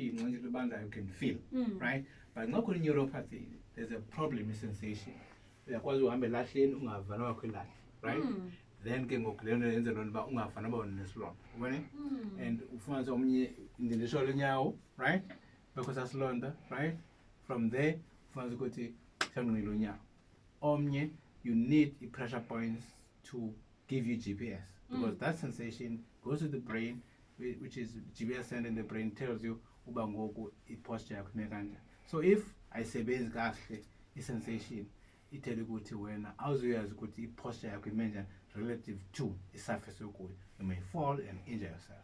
you can feel, right? But not in neuropathy, there's a problem with sensation. Because we have a latin, right? Then can go clear and the run about this long. And find some in the initial now, right? Because that's London, right? From there, find go to Samuelunya. Omni, you need the pressure points to give you GPS because that sensation goes to the brain, which is GPS sent in the brain tells you ubangoku posture. So if I say basically a sensation, it tells you when as you as good posture relative to a surface you may fall and injure yourself.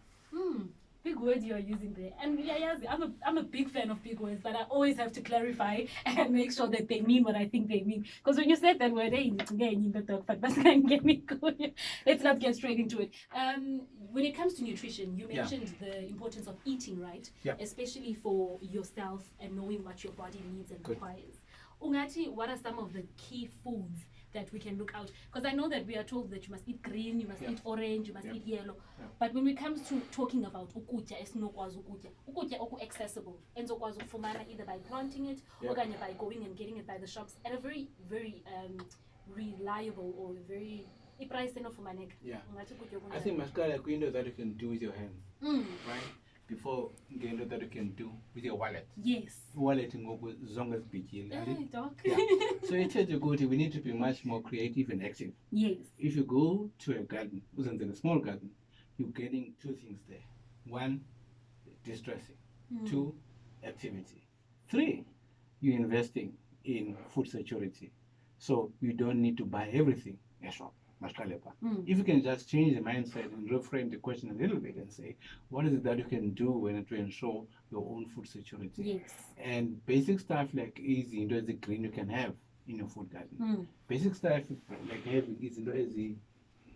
Big words you are using there, and yes, I'm a big fan of big words, but I always have to clarify and make sure that they mean what I think they mean. Because when you said that word, let's not get straight into it. When it comes to nutrition, you mentioned the importance of eating right, especially for yourself and knowing what your body needs and requires. Ungati, what are some of the key foods that we can look out? Because I know that we are told that you must eat green, you must eat orange, you must eat yellow. But when it comes to talking about ukutya, ukutya oku accessible, enzokwazi ukufumana either by planting it or by going and getting it by the shops at a very, very reliable or very price enough for my neck. I think mascara window that you can do with your hands, right? Before getting that you can do with your wallet. Yes. Wallet and go zongas big. Doc. So it tells you we need to be much more creative and active. Yes. If you go to a garden, wasn't in a small garden, you're getting two things there. One, distressing. Two, activity. Three, you're investing in food security. So you don't need to buy everything. If you can just change the mindset and reframe the question a little bit and say, what is it that you can do to ensure your own food security? Yes. And basic stuff like easy, the green you can have in your food garden. Basic stuff like having easy,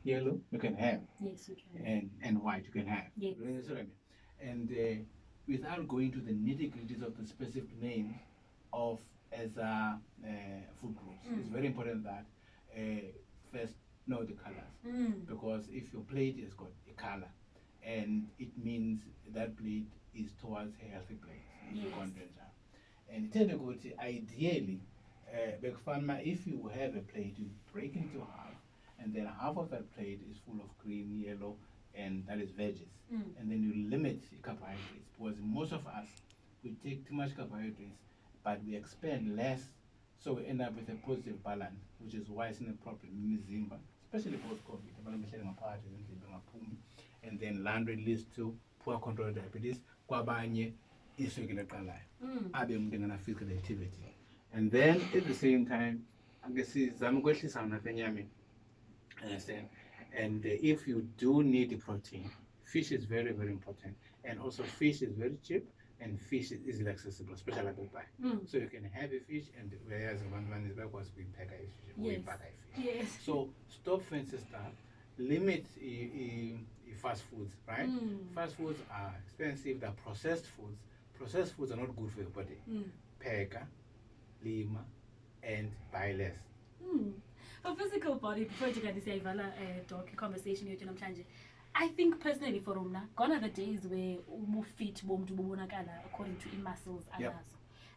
yellow you can have. Yes, you can. And white you can have. Yes. And without going to the nitty-gritties of the specific name of food groups, it's very important that first know the colors, because if your plate has got a color and it means that plate is towards a healthy plate. And ideally, if you have a plate, you break into half, and then half of that plate is full of green, yellow, and that is veggies. And then you limit carbohydrates, because most of us, we take too much carbohydrates, but we expend less. So we end up with a positive balance, which is why it's a problem in Zimba, especially post-COVID. And then land leads to poor control of diabetes, irregular physical activity. And then at the same time, understand? And if you do need the protein, fish is very, very important. And also fish is very cheap. And fish is easily accessible, especially at buy. So you can have a fish, and whereas one is backwards, we pack a fish, we pack a fish. Yes. So stop fancy stuff. Limit fast foods, right? Fast foods are expensive. They're processed foods. Processed foods are not good for your body. Peka, lima, and buy less. A physical body, before you can say, talk conversation with you, I think personally for Umna, gone are the days where umu fit according to muscles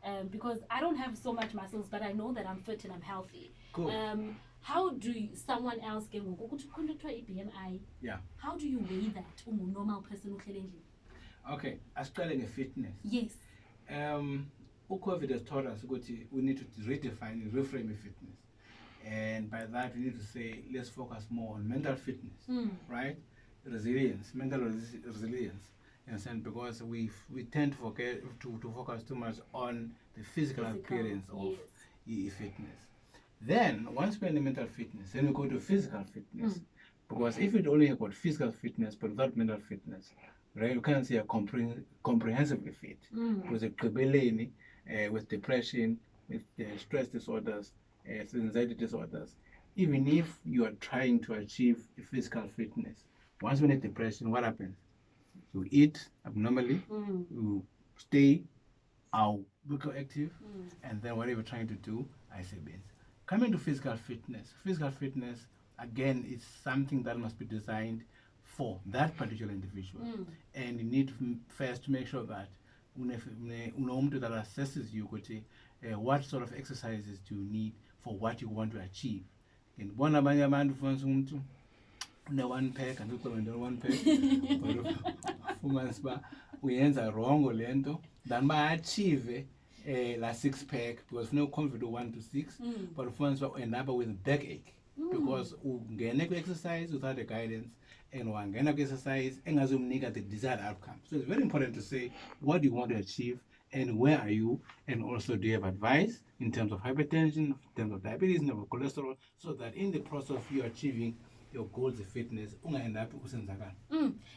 and because I don't have so much muscles, but I know that I'm fit and I'm healthy. Cool. How do someone else get BMI? Yeah. How do you weigh that normal person? Okay, as telling a fitness. Yes. COVID has taught us we need to redefine and reframe a fitness. And by that we need to say let's focus more on mental fitness, right? Resilience, mental resilience, because we tend to forget to focus too much on the physical appearance of fitness. Then once we're in the mental fitness, then we go to physical fitness, because if it only about physical fitness but without mental fitness, right, you can't say a comprehensively fit. Because with depression, with stress disorders, anxiety disorders, even if you are trying to achieve physical fitness. Once we need depression, what happens? You eat abnormally, you stay active, and then whatever you're trying to do, I say bins. Coming to physical fitness, again, is something that must be designed for that particular individual. And you need first to make sure that unomuntu that assesses you ukuthi what sort of exercises do you need for what you want to achieve. Ngibona abanye abantu fumanisa umuntu one pack andikucela one pack fumanisa uba uyenza wrong lento then ba-achieve la 6-pack because funeka uconvert 1 to 6 but ufumanisa uba end up with backache because ungene kwi-exercise without a guidance and wangena kwi-exercise engazomnika the desired outcome. So it's very important to say what do you want to achieve and where are you, and also do you have advice in terms of hypertension, in terms of diabetes, in terms of cholesterol, so that in the process of you achieving your goals of fitness ungaend up usenzakala.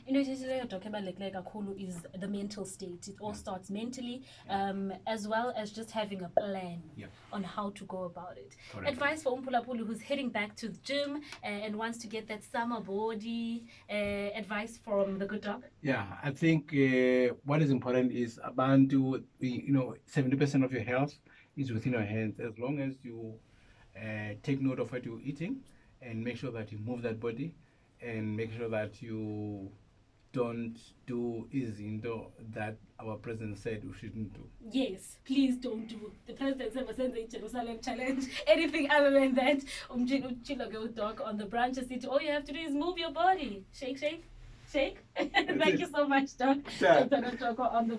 Into esileyo Doc ebalulekile kakhulu is the mental state. It all starts mentally, as well as just having a plan on how to go about it. Correct. Advice for umpulapulu who's heading back to the gym and wants to get that summer body. Advice from the good doc. Yeah, I think what is important is abantu, 70% of your health is within your hands. As long as you take note of what you're eating and make sure that you move that body and make sure that you don't do izinto that our president said we shouldn't do. Yes, please don't do. The president said the Jerusalem challenge. Anything other than that, doc on the Brunch city. All you have to do is move your body. Shake, shake, shake. Thank you so much, Doc. Dr. Nojoko on the